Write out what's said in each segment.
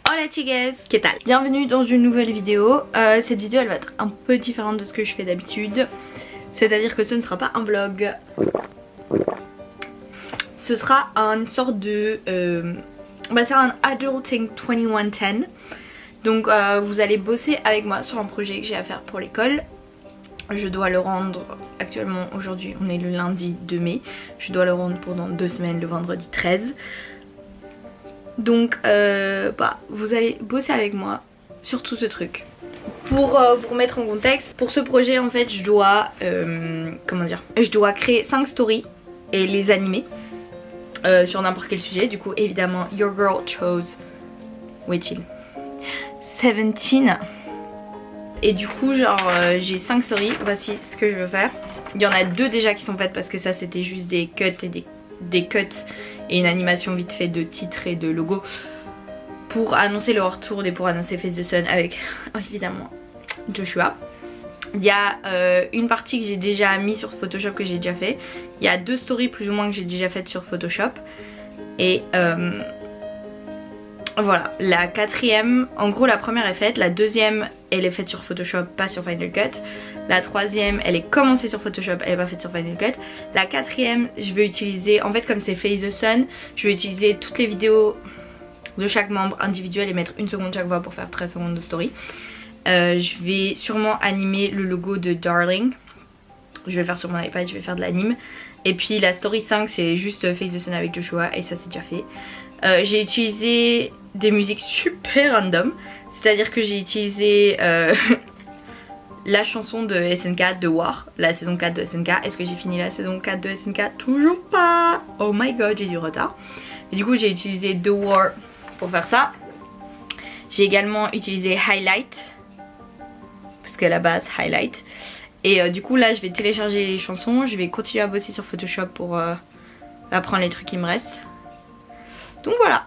Hola chicas, ¿qué tal? Bienvenue dans une nouvelle vidéo. Cette vidéo elle va être un peu différente de ce que je fais d'habitude. C'est-à-dire que ce ne sera pas un vlog. Ce sera une sorte de... c'est un Adulting 2110. Donc vous allez bosser avec moi sur un projet que j'ai à faire pour l'école. Je dois le rendre actuellement, aujourd'hui on est le lundi 2 mai. Je dois le rendre pendant 2 semaines, le vendredi 13. Donc vous allez bosser avec moi sur tout ce truc. Pour vous remettre en contexte, pour ce projet en fait je dois je dois créer 5 stories et les animer sur n'importe quel sujet. Du coup évidemment your girl chose, où est-il, 17. Et du coup genre j'ai 5 stories, voici ce que je veux faire. Il y en a 2 déjà qui sont faites parce que ça c'était juste des cuts et des cuts et une animation vite fait de titre et de logo pour annoncer le retour et pour annoncer Face the Sun avec évidemment Joshua. Il y a une partie que j'ai déjà mis sur Photoshop, que j'ai déjà fait. Il y a 2 stories plus ou moins que j'ai déjà faites sur Photoshop. Et voilà, la 4ème, en gros la première est faite, la 2ème elle est faite sur Photoshop, pas sur Final Cut. La 3ème elle est commencée sur Photoshop, elle est pas faite sur Final Cut. La 4ème je vais utiliser, en fait comme c'est Face the Sun, je vais utiliser toutes les vidéos de chaque membre individuel et mettre 1 seconde chaque fois pour faire 13 secondes de story. Je vais sûrement animer le logo de Darling. Je vais faire sur mon iPad, je vais faire de l'anime. Et puis la story 5 c'est juste Face the Sun avec Joshua et ça c'est déjà fait. J'ai utilisé des musiques super random. C'est à dire que j'ai utilisé la chanson de SNK de War, la saison 4 de SNK. Est-ce que j'ai fini la saison 4 de SNK? Toujours pas. Oh my god, j'ai du retard. Et du coup j'ai utilisé The War pour faire ça. J'ai également utilisé Highlight, parce qu'à la base Highlight. Et du coup là je vais télécharger les chansons. Je vais continuer à bosser sur Photoshop pour apprendre les trucs qui me restent. Donc voilà,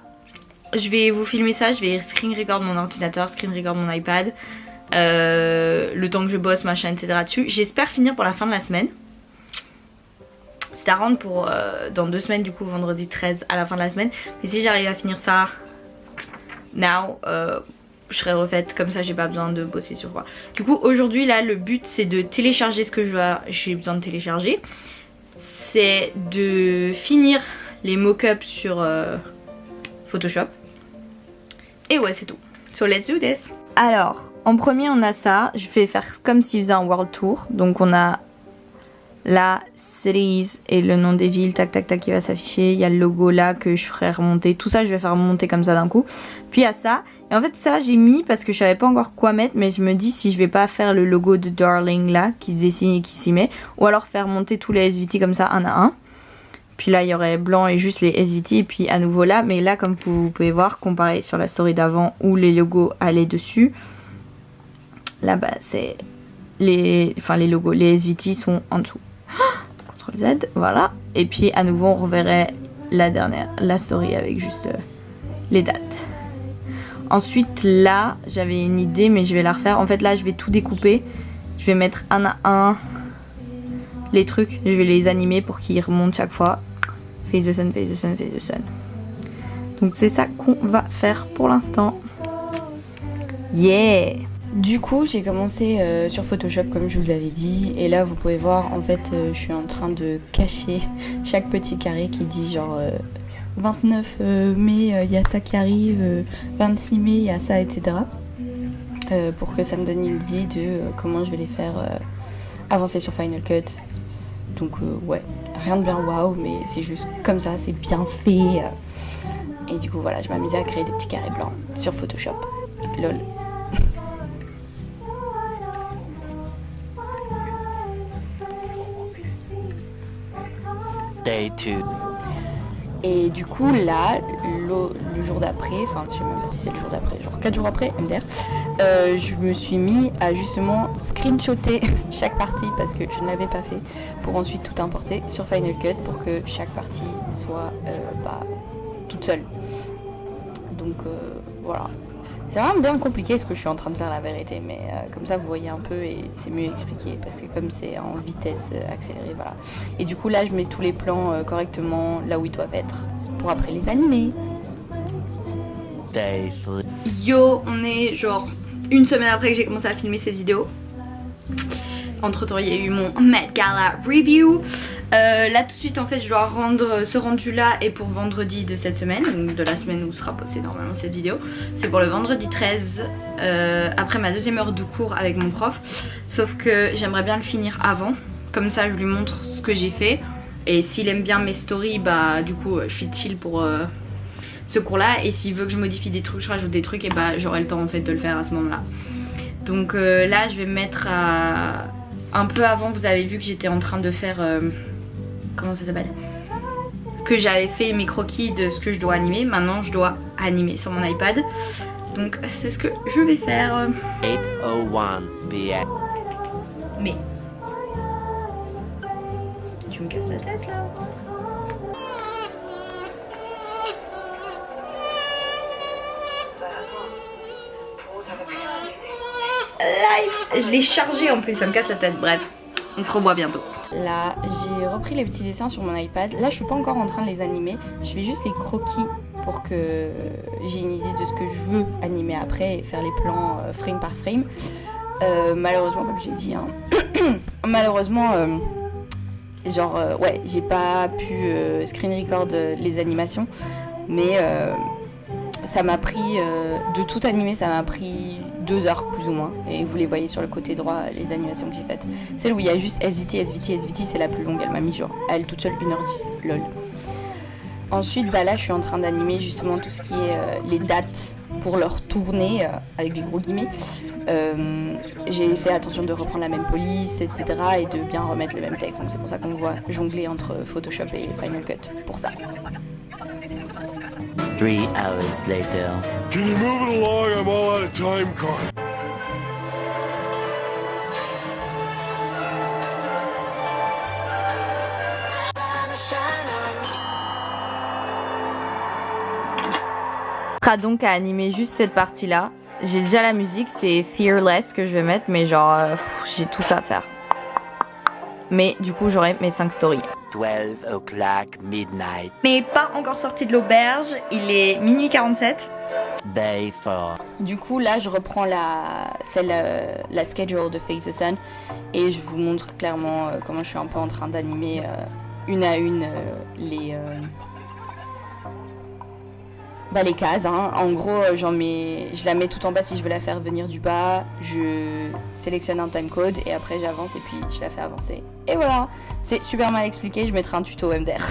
je vais vous filmer ça, je vais screen record mon ordinateur, screen record mon iPad, le temps que je bosse, machin, etc. dessus. J'espère finir pour la fin de la semaine. C'est à rendre pour dans 2 semaines, du coup vendredi 13 à la fin de la semaine. Mais si j'arrive à finir ça now, je serai refaite, comme ça j'ai pas besoin de bosser sur quoi. Du coup aujourd'hui là le but c'est de télécharger ce que j'ai besoin de télécharger. C'est de finir les mock-ups sur Photoshop. Et ouais c'est tout. So let's do this. Alors en premier on a ça. Je vais faire comme s'il faisait un world tour. Donc on a la cities et le nom des villes, tac tac tac, qui va s'afficher. Il y a le logo là que je ferai remonter. Tout ça je vais faire remonter comme ça d'un coup. Puis il y a ça. Et en fait ça j'ai mis parce que je savais pas encore quoi mettre. Mais je me dis si je vais pas faire le logo de Darling là qui se dessine et qui s'y met. Ou alors faire monter tous les SVT comme ça un à un. Puis là il y aurait blanc et juste les SVT. Et puis à nouveau là. Mais là comme vous pouvez voir, comparé sur la story d'avant où les logos allaient dessus, là bas c'est les logos, les SVT sont en dessous. CTRL Z, voilà. Et puis à nouveau on reverrait la story avec juste les dates. Ensuite là j'avais une idée mais je vais la refaire. En fait là je vais tout découper. Je vais mettre un à un les trucs. Je vais les animer pour qu'ils remontent chaque fois. Face the Sun, Face the Sun, Face the Sun. Donc c'est ça qu'on va faire pour l'instant. Yeah! Du coup j'ai commencé sur Photoshop comme je vous l'avais dit. Et là vous pouvez voir en fait je suis en train de cacher chaque petit carré qui dit genre 29 mai il y a ça qui arrive, 26 mai il y a ça, etc. Pour que ça me donne une idée de comment je vais les faire avancer sur Final Cut. Donc ouais, rien de bien waouh, mais c'est juste comme ça, c'est bien fait. Et du coup voilà, je m'amusais à créer des petits carrés blancs sur Photoshop. Lol. Day 2. Et du coup là, le jour d'après, enfin je sais même pas si c'est le jour d'après, genre 4 jours après, MDR, je me suis mis à justement screenshotter chaque partie parce que je ne l'avais pas fait, pour ensuite tout importer sur Final Cut pour que chaque partie soit toute seule. Donc voilà. C'est vraiment bien compliqué ce que je suis en train de faire, la vérité, mais comme ça vous voyez un peu et c'est mieux expliqué parce que comme c'est en vitesse accélérée, voilà. Et du coup là je mets tous les plans correctement là où ils doivent être pour après les animer. Yo, on est genre une semaine après que j'ai commencé à filmer cette vidéo. Entre temps il y a eu mon Met Gala review. Là tout de suite en fait je dois rendre ce rendu là et pour vendredi de cette semaine, donc de la semaine où sera postée normalement cette vidéo. C'est pour le vendredi 13 après ma deuxième heure de cours avec mon prof. Sauf que j'aimerais bien le finir avant. Comme ça je lui montre ce que j'ai fait. Et s'il aime bien mes stories, bah du coup je suis chill pour ce cours là. Et s'il veut que je modifie des trucs, je rajoute des trucs, et bah j'aurai le temps en fait de le faire à ce moment là. Donc là je vais me mettre à... Un peu avant vous avez vu que j'étais en train de faire... comment ça s'appelle, que j'avais fait mes croquis de ce que je dois animer. Maintenant je dois animer sur mon iPad. Donc c'est ce que je vais faire. 8:01 p.m. Mais tu me casses la tête là. Live, je l'ai chargé en plus, ça me casse la tête. Bref, on se revoit bientôt. Là, j'ai repris les petits dessins sur mon iPad. Là, je suis pas encore en train de les animer. Je fais juste les croquis pour que j'ai une idée de ce que je veux animer après et faire les plans frame par frame. Malheureusement, comme j'ai dit, hein, malheureusement, ouais, j'ai pas pu screen record les animations, mais ça m'a pris, de tout animer, ça m'a pris 2 heures plus ou moins, et vous les voyez sur le côté droit les animations que j'ai faites. Celle où il y a juste SVT, c'est la plus longue, elle m'a mis genre à elle toute seule 1h10, lol. Ensuite bah là je suis en train d'animer justement tout ce qui est les dates pour leur tournée avec des gros guillemets. J'ai fait attention de reprendre la même police, etc. et de bien remettre le même texte, donc c'est pour ça qu'on me voit jongler entre Photoshop et Final Cut pour ça. 3 hours later. Can you move it along? I'm all out of time card. Sera donc à animer juste cette partie là. J'ai déjà la musique, c'est Fearless que je vais mettre, mais genre j'ai tout ça à faire. Mais du coup j'aurai mes 5 stories. 12 o'clock midnight. Mais pas encore sorti de l'auberge, il est minuit 47. Day 4. Du coup là je reprends la schedule de Face the Sun et je vous montre clairement comment je suis un peu en train d'animer une à une les cases, hein. En gros je la mets tout en bas si je veux la faire venir du bas, je sélectionne un timecode et après j'avance et puis je la fais avancer. Et voilà, c'est super mal expliqué, je mettrai un tuto MDR.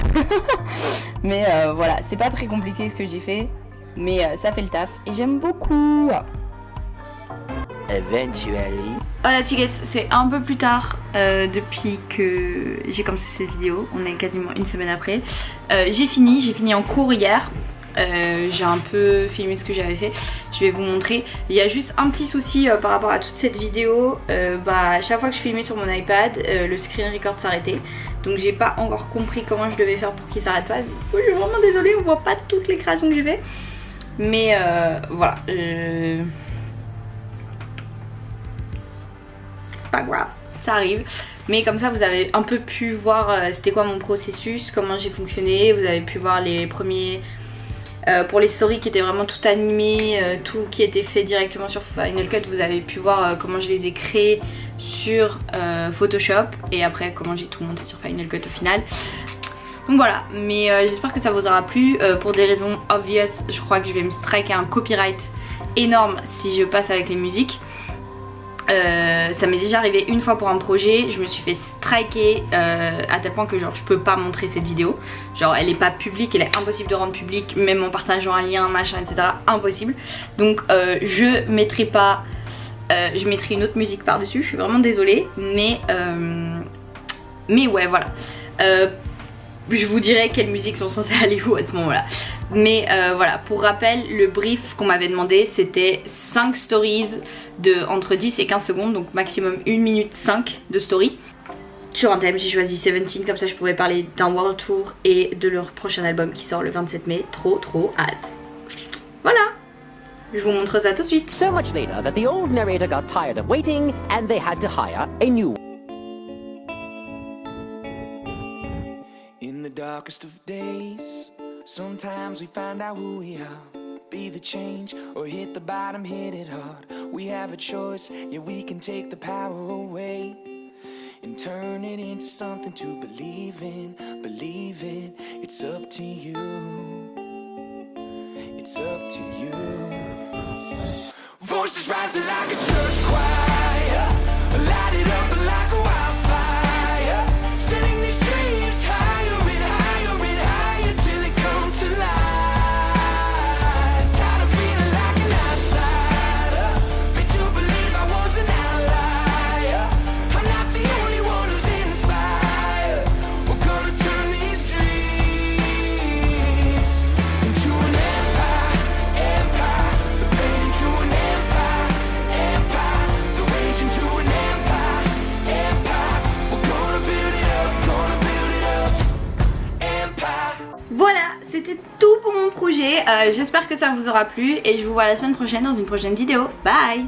Mais voilà, c'est pas très compliqué ce que j'ai fait, mais ça fait le taf et j'aime beaucoup. Eventually. Voilà Tigres, c'est un peu plus tard depuis que j'ai commencé cette vidéo, on est quasiment une semaine après. J'ai fini en cours hier. J'ai un peu filmé ce que j'avais fait, je vais vous montrer. Il y a juste un petit souci par rapport à toute cette vidéo, à chaque fois que je filmais sur mon iPad, le screen record s'arrêtait. Donc j'ai pas encore compris comment je devais faire pour qu'il s'arrête pas. Du coup je suis vraiment désolée, on voit pas toutes les créations que j'ai fait. Mais voilà, c'est pas grave, ça arrive. Mais comme ça vous avez un peu pu voir c'était quoi mon processus, comment j'ai fonctionné. Vous avez pu voir les premiers... pour les stories qui étaient vraiment tout animées, tout qui était fait directement sur Final Cut, vous avez pu voir comment je les ai créés sur Photoshop et après comment j'ai tout monté sur Final Cut au final. Donc voilà, mais j'espère que ça vous aura plu. Pour des raisons obvious, je crois que je vais me striker un copyright énorme si je passe avec les musiques. Ça m'est déjà arrivé une fois pour un projet, je me suis fait striker à tel point que genre je peux pas montrer cette vidéo. Genre elle est pas publique, elle est impossible de rendre publique, même en partageant un lien, machin, etc. Impossible. Donc je mettrai pas, je mettrai une autre musique par dessus, je suis vraiment désolée. Mais ouais voilà. Je vous dirai quelles musiques sont censées aller où à ce moment là. Mais voilà, pour rappel, le brief qu'on m'avait demandé c'était 5 stories de entre 10 et 15 secondes, donc maximum 1 minute 5 de story. Sur un thème, j'ai choisi 17, comme ça je pouvais parler d'un World Tour et de leur prochain album qui sort le 27 mai. Trop hâte. Voilà. Je vous montre ça tout de suite. So much later that the old narrator got tired of waiting and they had to hire a new one. In the darkest of days, sometimes we find out who we are. Be the change or hit the bottom, hit it hard. We have a choice, yeah, we can take the power away and turn it into something to believe in, believe in. It's up to you. It's up to you. Voices rising like a church choir, light it up like a wildfire, setting these dreams higher and higher and higher till they come to life. Tired of feeling like an outsider, made to believe I was an outlier. I'm not the only one who's inspired. We're gonna turn these dreams into an empire, empire, the pain into an empire, empire, the rage into an empire, empire. We're gonna build it up, empire. Voilà, c'était tout pour mon projet. J'espère que ça vous aura plu et je vous vois la semaine prochaine dans une prochaine vidéo. Bye!